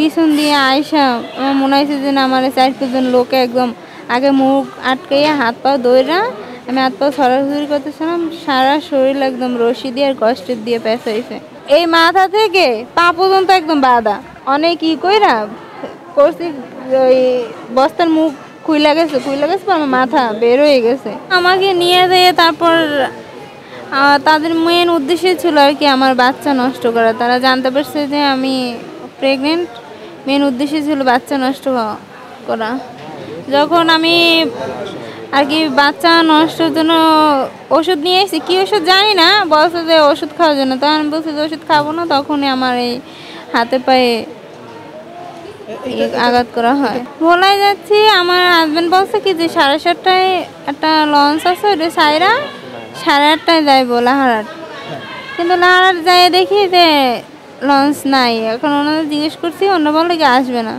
পিছন দিয়ে আইসা আমার মনে হয়েছে যে না আমার 4-5 লোকে একদম আগে মুখ আটকাইয়া হাত পা দইরা আমি হাত পা ছড়াছড়ি করতেছিলাম, সারা শরীর একদম রশি দিয়ে আর কষ্টের দিয়ে পেঁচাইছে। এই মাথা থেকে পা পর্যন্ত একদম বাঁধা, অনেক ই কইরা করছি। ওই বস্তার মুখ খুইলা গেছে আমার মাথা বের হয়ে গেছে। আমাকে নিয়ে যেয়ে তারপর তাদের মেন উদ্দেশ্য ছিল আর কি আমার বাচ্চা নষ্ট করা। তারা জানতে পারছে যে আমি প্রেগনেন্ট, মেন উদ্দেশ্য ছিল বাচ্চা নষ্ট করা। যখন আমি আর কি বাচ্চা নষ্টের জন্য ওষুধ নিয়ে এসেছি, কী ওষুধ জানি না, বলছে যে ওষুধ খাওয়ার জন্য। তখন আমি বলছি যে ওষুধ খাবো না, তখনই আমার এই হাতে পায়ে আঘাত করা হয়। ভোলাই যাচ্ছি, আমার হাজব্যান্ড বলছে কি যে 7:30টায় একটা লঞ্চ আছে, ওটা সাইরা 8:30টায় যাইবো লাহারাট। কিন্তু লাহারাট যাই দেখি যে লঞ্চ নাই। এখন ওনাদের জিজ্ঞেস করছি, অন্য বলে কি আসবে না।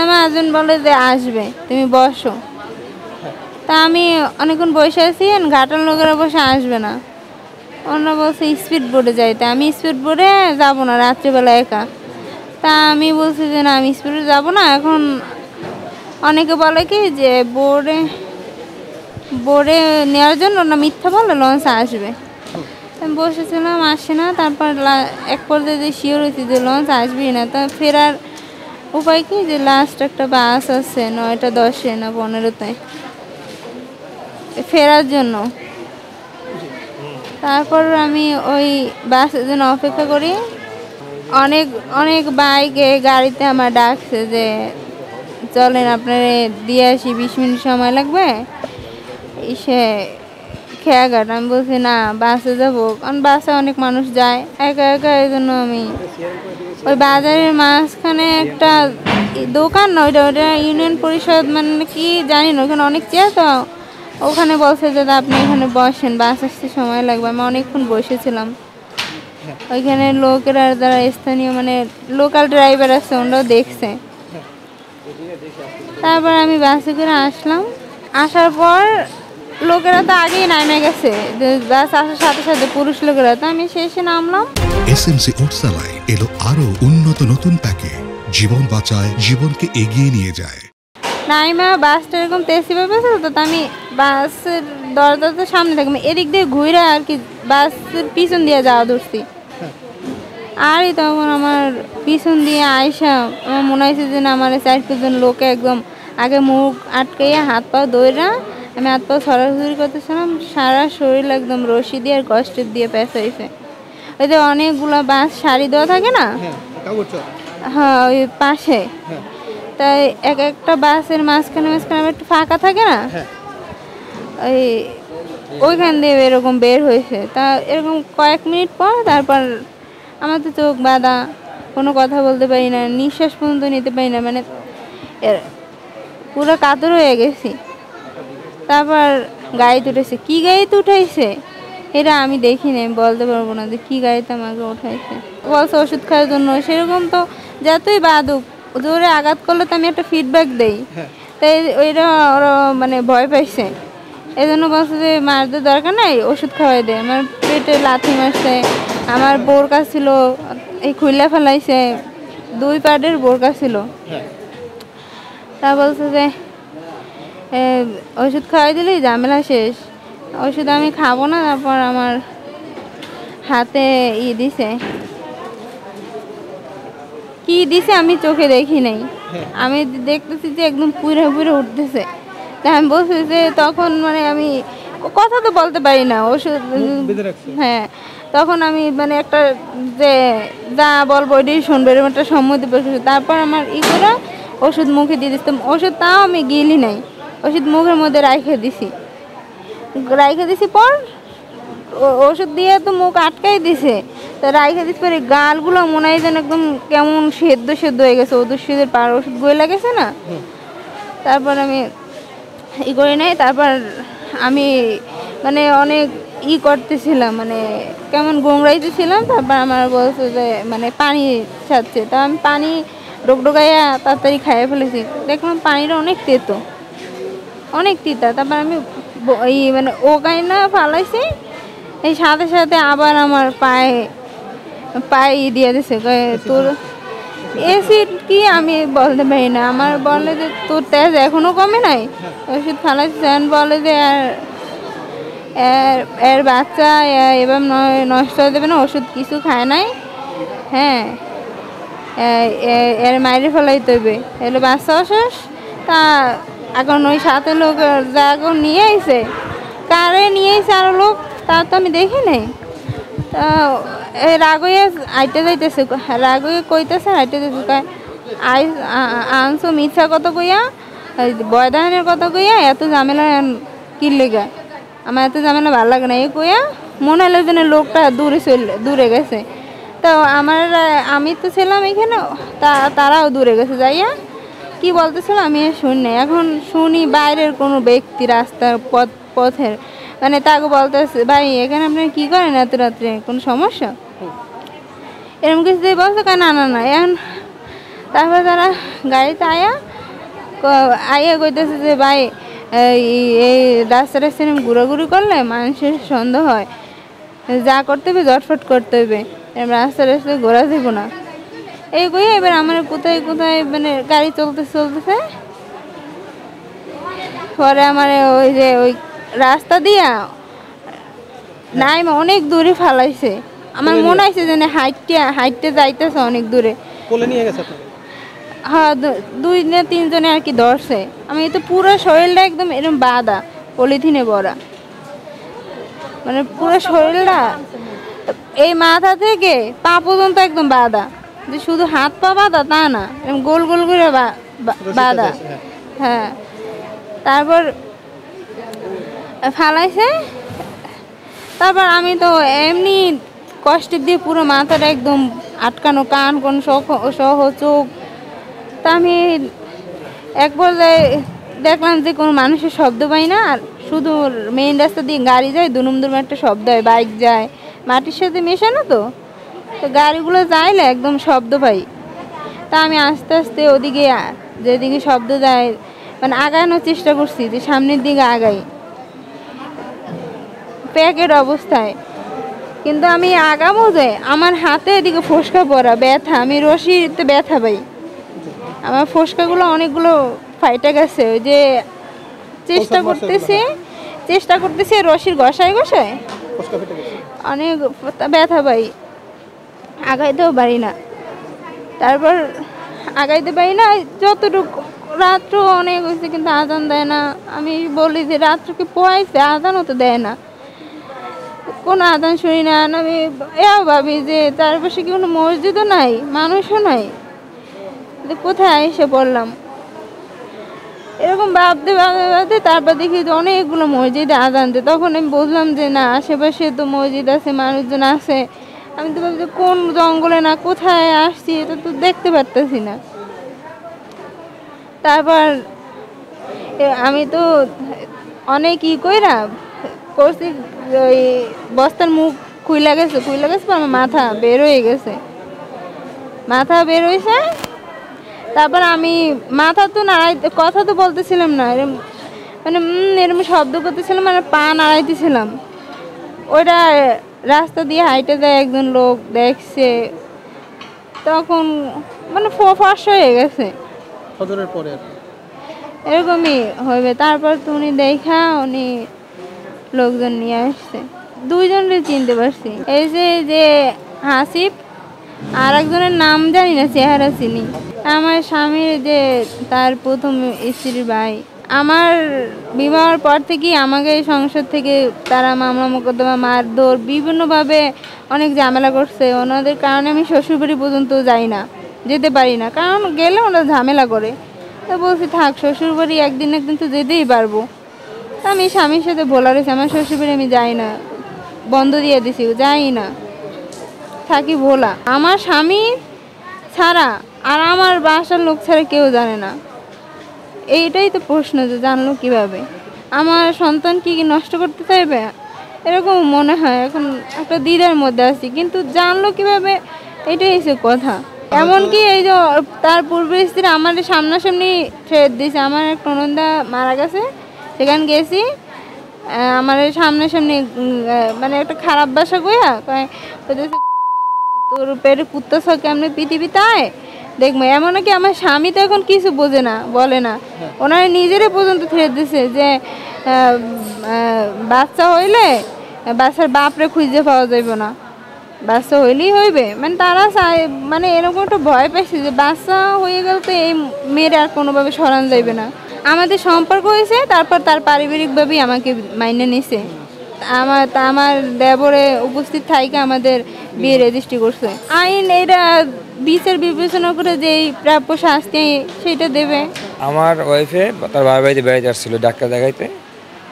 আমার হাজব্যান্ড বলে যে আসবে, তুমি বসো। তা আমি অনেকক্ষণ বসে আছি, ঘাটার লোকেরা বসে আসবে না। ওনারা বলছে স্পিড বোটে যাইতে। আমি স্পিড বোটে যাবো না রাত্রিবেলা একা। তা আমি বলছি যে না আমি স্পিডে যাবো না। এখন অনেকে বলে কি যে বোর্ডে নেওয়ার জন্য না মিথ্যা বলে লঞ্চ আসবে। আমি বসেছিলাম, আসে না। তারপর এক পর্যায়ে যে শিওর হয়েছি যে লঞ্চ আসবেই না। তা ফেরার উপায় কি যে লাস্ট একটা বাস আছে 9:10 না 15-তে ফেরার জন্য। তারপর আমি ওই বাসের জন্য অপেক্ষা করি। অনেক বাইকে গাড়িতে আমার ডাকছে যে চলেন আপনারে দিয়ে আসি, 20 মিনিট সময় লাগবে সে খেয়াঘাট। আমি বলছি না বাসে যাবো, কারণ বাসে অনেক মানুষ যায় একা একা। এই জন্য আমি ওই বাজারের মাঝখানে একটা দোকান না, ওইটা ইউনিয়ন পরিষদ মানে কি জানি না, ওখানে অনেক চেয়ার। তো ওখানে বলছে যে আপনি এখানে বসেন, বাস আসতে সময় লাগবে। আমি অনেকক্ষণ বসেছিলাম ওইখানে। লোকেরা যারা স্থানীয় মানে লোকাল ড্রাইভার আছে ওনারাও দেখছে। তারপর আমি বাসে করে আসলাম। আসার পর লোকেরা তো আগেই নামে গেছে, বাস আসার সাথে সাথে পুরুষ লোকেরা। তো আমি শেষে নামলাম। এসএমসি ওটসালাই এলো আরো উন্নত নতুন প্যাকে, জীবন বাঁচায়, জীবনকে এগিয়ে নিয়ে যায়। নাইমা বাসটা এরকম তেসি পেয়েছিল, তো আমি বাসের দরজার সামনে থাকবো, এদিক দিয়ে ঘুরে আর কি বাসের পিছন দিয়ে যাওয়া ধরছি। আর তখন আমার পিছন দিয়ে আইসা আমার মনে হয়েছে যে না আমার 4-5 লোকে একদম আগে মুখ আটকাইয়া হাত পা দইরা আমি হাত পা ছড়াছড়ি করতেছিলাম, সারা শরীর একদম রশি দিয়ে আর কষ্টের দিয়ে পেঁচাইছে। ওই যে অনেকগুলো বাস সারি দেওয়া থাকে না, হ্যাঁ ওই পাশে। তাই একটা বাসের মাঝখানে একটু ফাঁকা থাকে না, ওইখান দিয়ে এরকম বের হয়েছে। তা এরকম কয়েক মিনিট পর তারপর আমার তো চোখ বাঁধা, কোনো কথা বলতে পারি না, নিঃশ্বাস পর্যন্ত নিতে পারি না, মানে পুরো কাতর হয়ে গেছি। তারপর গাড়িতে উঠেছে, কী গাড়িতে উঠাইছে এটা আমি দেখি নাই, বলতে পারবো না যে কী গাড়িতে আমাকে উঠাইছে। বলছে ওষুধ খাওয়ার জন্য। সেরকম তো যতই বাদুক জোরে আঘাত করলে তো আমি একটা ফিডব্যাক দেই, তাই ওইটা ওরা মানে ভয় পাইছে। এই জন্য বলছে যে মারতে দরকার নাই, ওষুধ খাওয়াই দেয়। আমার পেটে লাথি মারছে, আমার বোরকা ছিল এই খুইলা ফেলাইছে, 2 পার্টের বোরকা ছিল। তা বলছে যে ওষুধ খাওয়াই দিলেই ঝামেলা শেষ। ওষুধ আমি খাবো না। তারপর আমার হাতে দিছে, কি দিছে আমি চোখে দেখি নাই, আমি দেখতেছি যে একদম পুরে উঠতেছে। তা আমি বলছি যে তখন মানে আমি কথা তো বলতে পারি না, ওষুধ হ্যাঁ তখন আমি মানে একটা যে যা বলবো ওইটাই শুনবো এরকম একটা সম্মতি বসেছি। তারপর আমার করে ওষুধ মুখে দিয়ে দিতাম। ওষুধ তাও আমি গিলি নাই, ওষুধ মুখের মধ্যে রাইখে দিছি। পর ওষুধ দিয়ে তো মুখ আটকাই দিছে, তো রাইখে দিতে পারি গালগুলো মনে হয় যেন একদম কেমন সেদ্ধ হয়ে গেছে, ওষুধের পার ওষুধ গলে গেছে না। তারপর আমি করি নাই। তারপর আমি মানে অনেক করতেছিলাম, মানে কেমন গোংড়াইতেছিলাম। তারপর আমার বলছে যে মানে পানি ছাড়ছে, তা আমি পানি ডোকডোকাইয়া তাড়াতাড়ি খাইয়ে ফেলেছি। দেখলাম পানিটা অনেক তিতা। তারপর আমি মানে গাইনা ফালাইছি, এই সাথে সাথে আবার আমার পায়ে দিয়ে দিছে। তোর এসিড কি আমি বলতে পারি না, আমার বলে যে তোর তেজ এখনো কমে নাই, ওষুধ খালাচ্ছেন, বলে যে এর বাচ্চা এবার নষ্ট হয়ে যাবে না, ওষুধ কিছু খায় নাই, হ্যাঁ এর মাইরে ফেলাই তৈবে এলো বাচ্চা অশেষ। তা এখন ওই সাথে লোক যা নিয়ে আইছে, কারে নিয়ে আইছে আরো লোক, তা তো আমি দেখি নাই। তা রাগয়ে আইতে যাইতেছে, রাগয়ে কইতেছে আইতে যাইতেছে, আনছো মিথ্যা কত কইয়া, বয়দানের কথা কইয়া এত ঝামেলা কিনলেগা, আমার এত ঝামেলা ভালো লাগে না, এই কইয়া মনে হলো যেন লোকটা দূরে গেছে। তো আমি তো ছিলাম এখানে, তারাও দূরে গেছে, যাইয়া কি বলতেছিল আমি শুনি। এখন শুনি বাইরের কোনো ব্যক্তি রাস্তার পথের মানে তাকে বলতেছে, ভাই এখানে আপনি কি করেন এত রাত্রে, কোনো সমস্যা এরকম কিছু বলছে। না না না এখন তারপর তারা গাড়িতে আইয়া কইতেছে যে ভাই এই রাস্তাটা সেরকম ঘোরাঘুরি করলে মানুষের সন্দেহ হয়, যা করতে হবে জটফট করতে হবে, রাস্তা ঘোরা যাব না, এই কই এবার আমার কোথায় কোথায় মানে গাড়ি চলতেছে পরে আমার ওই যে ওই রাস্তা দিয়া নাই অনেক দূরে ফালাইছে, আমার মনে হয়েছে যে হাইটে যাইতেছে অনেক দূরে, হ্যাঁ 2-3 জনে আর কি ধরছে। আমি তো পুরো শরীরটা একদম এরকম বাঁধা, পলিথিনে ভরা, মানে পুরো শরীরটা এই মাথা থেকে পা পর্যন্ত একদম বাঁধা, যে শুধু হাত পা বাঁধা তা না, এরকম গোল গোল করে বাঁধা। হ্যাঁ তারপর ফালাইছে, তারপর আমি তো এমনি কষ্ট দিয়ে পুরো মাথাটা একদম আটকানো, কান কোন সহ চোখ। তা আমি এক পর্যায়ে দেখলাম যে কোনো মানুষের শব্দ পাই না, আর শুধু মেইন রাস্তা দিয়ে গাড়ি যায়, দুনুম একটা শব্দ হয়, বাইক যায়, মাটির সাথে মেশানো তো গাড়িগুলো যাইলে একদম শব্দ পাই। তা আমি আস্তে আস্তে ওদিকে যেদিকে শব্দ যায় মানে আগানোর চেষ্টা করছি, যে সামনের দিকে আগাই প্যাকেট অবস্থায়, কিন্তু আমি আগামো যে আমার হাতে এদিকে ফোসকা পড়া ব্যথা, আমি রশিতে ব্যথা পাই, আমার ফোসকাগুলো অনেকগুলো ফাইটে গেছে, ওই যে চেষ্টা করতেছি রশির ঘষায় অনেক ব্যথা পাই, আগাইতেও পারি না। তারপর আগাইতে পারি না যতটুকু, রাত্র অনেক হয়েছে কিন্তু আজান দেয় না। আমি বলি যে রাত্রকে পোয়াইছে, আজানও তো দেয় না, কোনো আজান শুনি না। আমি এও ভাবি যে চারপাশে কি কোনো মসজিদও নাই, মানুষও নাই, কোথায় এসে পড়লাম, এরকম ভাবতে তারপর দেখি যে অনেকগুলো মসজিদে আজান দেয়। তখন আমি বুঝলাম যে না, আশেপাশে তো মসজিদ আছে, মানুষজন আছে, আমি তো ভাবছি কোন জঙ্গলে না কোথায় আসছি, এটা তো দেখতে পারতেছি না। তারপর আমি তো অনেক করছি, ওই বস্তার মুখ খুইলা গেছে আমার মাথা বের হয়েছে। তারপর আমি মাথা তো কথা তো বলতেছিলাম না, মানে এরকম শব্দ করতেছিলাম, মানে পা নাড়াইতেছিলাম। ওইটা রাস্তা দিয়ে হাইটে যায় একজন লোক দেখছে, তখন মানে ফর্স হয়ে গেছে এরকমই হইবে। তারপর তো উনি উনি লোকজন নিয়ে আসছে, 2 জনকে চিনতে পারছি, এই যে হাসিব, আর একজনের নাম জানি না, চেহারা চিনি, আমার স্বামীর যে তার প্রথম স্ত্রীর ভাই। আমার বিবাহের পর থেকেই আমাকে এই সংসার থেকে তারা মামলা মোকদ্দমা, মারধর, বিভিন্নভাবে অনেক ঝামেলা করছে। ওনাদের কারণে আমি শ্বশুরবাড়ি পর্যন্ত যাই না, যেতে পারি না, কারণ গেলে ওরা ঝামেলা করে। তো বলছি থাক, শ্বশুরবাড়ি একদিন তো যেতেই পারবো। আমি স্বামীর সাথে বলা রয়েছে আমার শ্বশুরবাড়ি আমি যাই না, বন্ধ দিয়ে দিছি, যাই না, থাকি ভোলা। আমার স্বামী ছাড়া আর আমার বাসার লোক ছাড়া কেউ জানে না। এইটাই তো প্রশ্ন, যে জানলো কিভাবে? আমার সন্তান কি নষ্ট করতে চাইবে, এরকম মনে হয়। এখন একটা দ্বিধার মধ্যে আছি, কিন্তু জানলো কিভাবে, এটাই হচ্ছে কথা। এমনকি এই যে তার পূর্ব স্ত্রী আমার সামনাসামনি থ্রেট দিয়েছে, আমার এক ননদা মারা গেছে, সেখানে গেছি, আমার সামনাসামনি মানে একটা খারাপ ভাষা কইয়া তোর পেটে কুত্তা কেমনি পৃথিবীতে দেখবো। এমন কি আমার স্বামী তো এখন কিছু বোঝে না, বলে না, ওনারা নিজেরাই পর্যন্ত ছেড়ে দিছে যে বাচ্চা হইলে বাচ্চার বাপরে খুঁজে পাওয়া যাইব না, বাচ্চা হইলেই হইবে, মানে তারা চায়, মানে এরকম একটা ভয় পাইছে যে বাচ্চা হয়ে গেল তো এই মেয়ের আর কোনোভাবে সরান যাইবে না। আমাদের সম্পর্ক হয়েছে, তারপর তার পারিবারিকভাবেই আমাকে মাইনে নিছে। আমার দেবরে উপস্থিত থাইকে আমাদের বিয়ে রেজিস্ট্রি করছে। আইন এটা বিচার বিবেচনা করে যেই প্রাপ্য শাস্তি সেটা দেবে। আমার ওয়াইফে তার বাবার বাড়িতে বেড়াইতে আসছিল ডাক্তার দেখাইতে,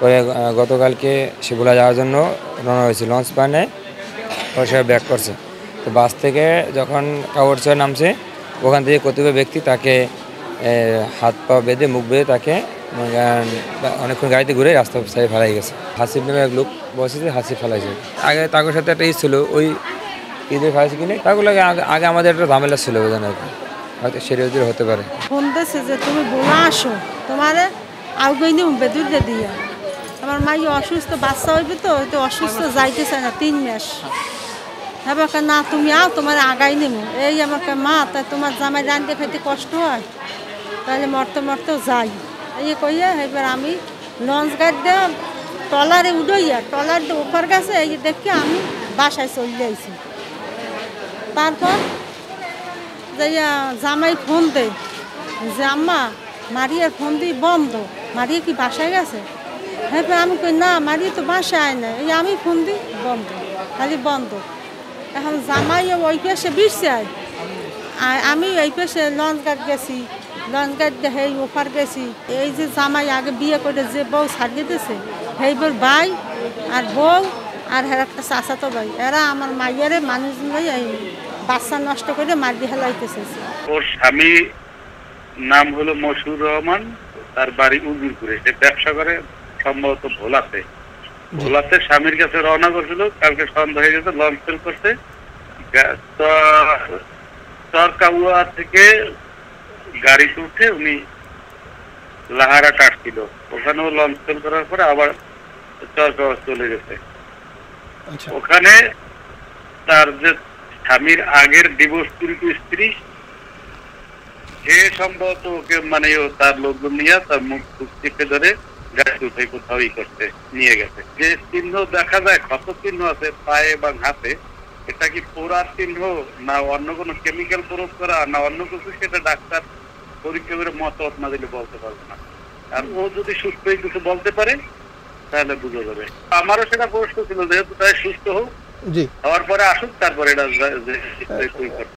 পরে গতকালকে শিবুলা যাওয়ার জন্য রওনা হয়েছে, লঞ্চ পানে ওর সে ব্যাক করছে। তো বাস থেকে যখন কাগড়চর নামছে, ওখান থেকে কতিপয় ব্যক্তি তাকে হাত পা বেঁধে মুখ বেঁধে তাকে অনেকক্ষণ গাড়িতে ঘুরে রাস্তা সাইডে ফেলাই গেছে। হাসিফ নামে এক লোক বসে যে হাসিফ ফেলাইছে। আগে তাদের সাথে একটা ছিল, ওই ঈদের ফেলাইছে কিনে তাগুলো আগে আমাদের একটা ঝামেলা ছিল, বোঝানো আর কি, হয়তো সেটা হতে পারে। ফোন দিয়েছে যে তুমি বোলা আসো, তোমার আউগাই নিম বেদুর দিয়া। আমার মাই অসুস্থ, বাচ্চা হইবে তো অসুস্থ, যাইতে চায় না 3 মাস। হ্যাঁ না তুমি আও, তোমার আগাই নিব। এই আমাকে মা, তাই তোমার জামাই রান্ধতে খাইতে কষ্ট হয়, তাহলে মরতেও যাই। এই কইয়া এবার আমি লঞ্চ গাড়ি দিয়ে ট্রলারে উড়াইয়া, ট্রলার দিয়ে ওপার গেছে, এই দেখে আমি বাসায় চলে আইছি। তারপর যাইয়া জামাই ফোন দেয় যে আম্মা মারিয়ার ফোন দিয়ে বন্ধ, মারিয়া কি বাসায় গেছে? হ্যাঁ আমি কই না, মারিয়া তো বাসায় আয় না, এই আমি ফোন দিই বন্ধ, খালি বন্ধ। এখন জামাই ওই পাশে বিরছে আয়, আর আমি এই পাশে লঞ্চ গাড়ি গেছি, লঞ্চ গাড়ি দিয়ে সেই ওপার গেছি। এই যে জামাই আগে বিয়ে করে যে বউ ছাড়িয়ে দিয়েছে, সেই বউর ভাই আর বউ আর একটা চাচাতো ভাই, এরা আমার মাইয়ারে মানুষ এই বাচ্চা নষ্ট করে মারি হেলাইতেছে। ওর স্বামী নাম হলো মশিউর রহমান, তার বাড়ি উজিরপুরে, সে ব্যবসা করে সম্ভবত ভোলাতে স্বামীর কাছে রওনা করছিল। কালকে সন্ধ্যা হয়ে গেছে, লঞ্চ ফেল করছে চরকাউয়া থেকে গাড়িতে উঠে উনি লাহারা কাটছিল, ওখানেও লঞ্চ ফেল করার পরে আবার চরকাউয়া চলে গেছে। ওখানে তার যে স্বামীর আগের ডিভোর্সকৃত স্ত্রী, সে সম্ভবত ওকে মানে তার লোকজন নিয়ে তার মুখ চেপে ধরে গাড়ি উঠে কোথাও করতে নিয়ে গেছে। যে চিহ্ন দেখা যায়, ক্ষত চিহ্ন আছে পায়ে বা হাতে, এটা কি পোড়ার চিহ্ন না অন্য কোনো কেমিক্যাল প্রয়োগ করা না অন্য কিছু, সেটা ডাক্তার পরীক্ষা করে মতামত না দিলে বলতে পারবে না। আর ও যদি সুস্থ হয়ে কিছু বলতে পারে তাহলে বুঝা যাবে। আমারও সেটা প্রশ্ন ছিল, যেহেতু তাই সুস্থ হোক, হওয়ার পরে আসুক, তারপরে এটা